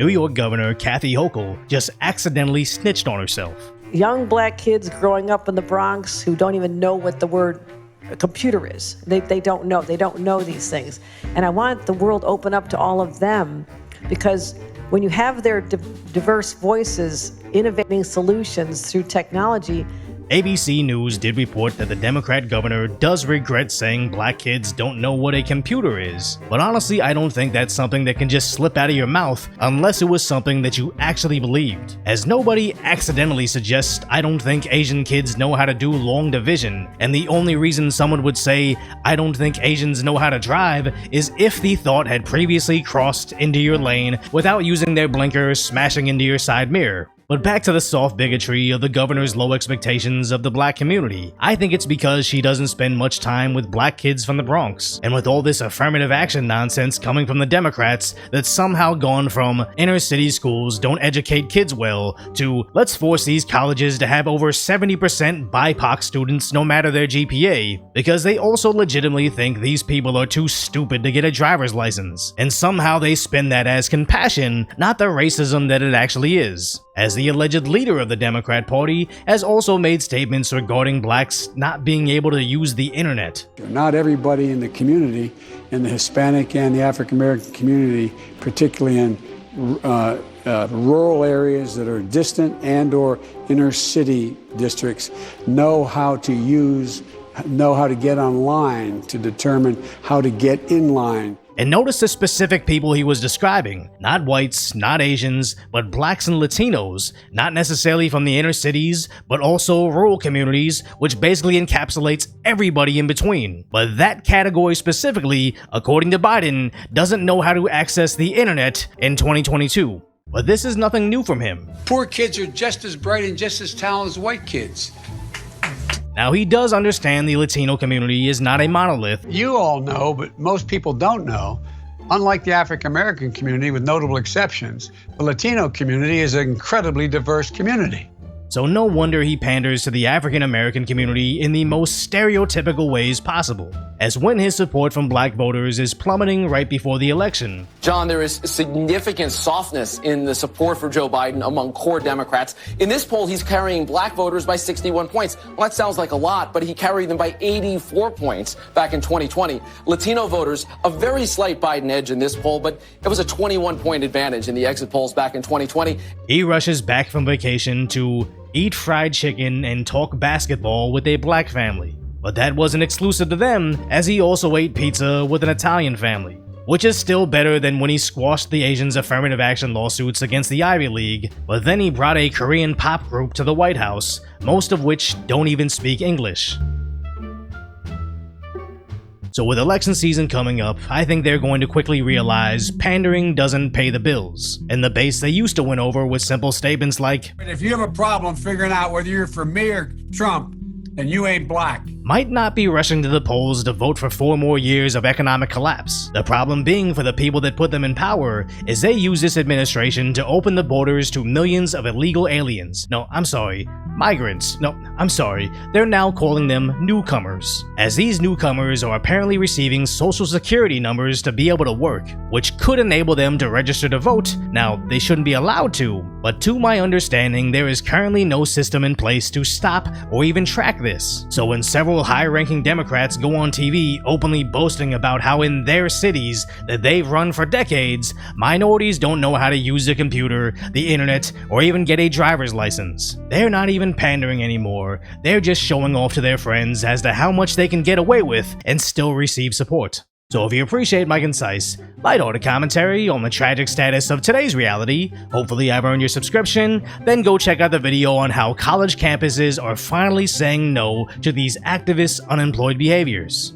New York Governor Kathy Hochul just accidentally snitched on herself. Young black kids growing up in the Bronx who don't even know what the word computer is. They don't know. They don't know these things. And I want the world open up to all of them, because when you have their diverse voices innovating solutions through technology. ABC News did report that the Democrat governor does regret saying black kids don't know what a computer is. But honestly, I don't think that's something that can just slip out of your mouth unless it was something that you actually believed. As nobody accidentally suggests, I don't think Asian kids know how to do long division, and the only reason someone would say, I don't think Asians know how to drive, is if the thought had previously crossed into your lane without using their blinker smashing into your side mirror. But back to the soft bigotry of the governor's low expectations of the black community. I think it's because she doesn't spend much time with black kids from the Bronx. And with all this affirmative action nonsense coming from the Democrats that's somehow gone from inner city schools don't educate kids well to let's force these colleges to have over 70% BIPOC students no matter their GPA, because they also legitimately think these people are too stupid to get a driver's license. And somehow they spin that as compassion, not the racism that it actually is. As the alleged leader of the Democrat Party has also made statements regarding blacks not being able to use the internet. Not everybody in the community, in the Hispanic and the African American community, particularly in rural areas that are distant and or inner city districts, know how to get online to determine how to get in line. And notice the specific people he was describing. Not whites, not Asians, but blacks and Latinos, not necessarily from the inner cities, but also rural communities, which basically encapsulates everybody in between. But that category specifically, according to Biden, doesn't know how to access the internet in 2022. But this is nothing new from him. Poor kids are just as bright and just as talented as white kids. Now, he does understand the Latino community is not a monolith. You all know, but most people don't know. Unlike the African American community, with notable exceptions, the Latino community is an incredibly diverse community. So no wonder he panders to the African American community in the most stereotypical ways possible, as when his support from black voters is plummeting right before the election. John, there is significant softness in the support for Joe Biden among core Democrats. In this poll, he's carrying black voters by 61 points. Well, that sounds like a lot, but he carried them by 84 points back in 2020. Latino voters, a very slight Biden edge in this poll, but it was a 21-point advantage in the exit polls back in 2020. He rushes back from vacation to eat fried chicken and talk basketball with a black family. But that wasn't exclusive to them, as he also ate pizza with an Italian family, which is still better than when he squashed the Asians' affirmative action lawsuits against the Ivy League. But then he brought a Korean pop group to the White House, most of which don't even speak English. So with election season coming up, I think they're going to quickly realize pandering doesn't pay the bills, and the base they used to win over with simple statements like, If you have a problem figuring out whether you're for me or Trump, then you ain't black, might not be rushing to the polls to vote for 4 more years of economic collapse. The problem being for the people that put them in power is they use this administration to open the borders to millions of illegal aliens. No, I'm sorry, migrants. No, I'm sorry, they're now calling them newcomers, as these newcomers are apparently receiving social security numbers to be able to work, which could enable them to register to vote. Now, they shouldn't be allowed to, but to my understanding, there is currently no system in place to stop or even track this. So when several high-ranking Democrats go on TV openly boasting about how in their cities that they've run for decades, minorities don't know how to use a computer, the internet, or even get a driver's license. They're not even pandering anymore, they're just showing off to their friends as to how much they can get away with and still receive support. So if you appreciate my concise, lighthearted commentary on the tragic status of today's reality, hopefully I've earned your subscription, then go check out the video on how college campuses are finally saying no to these activist unemployed behaviors.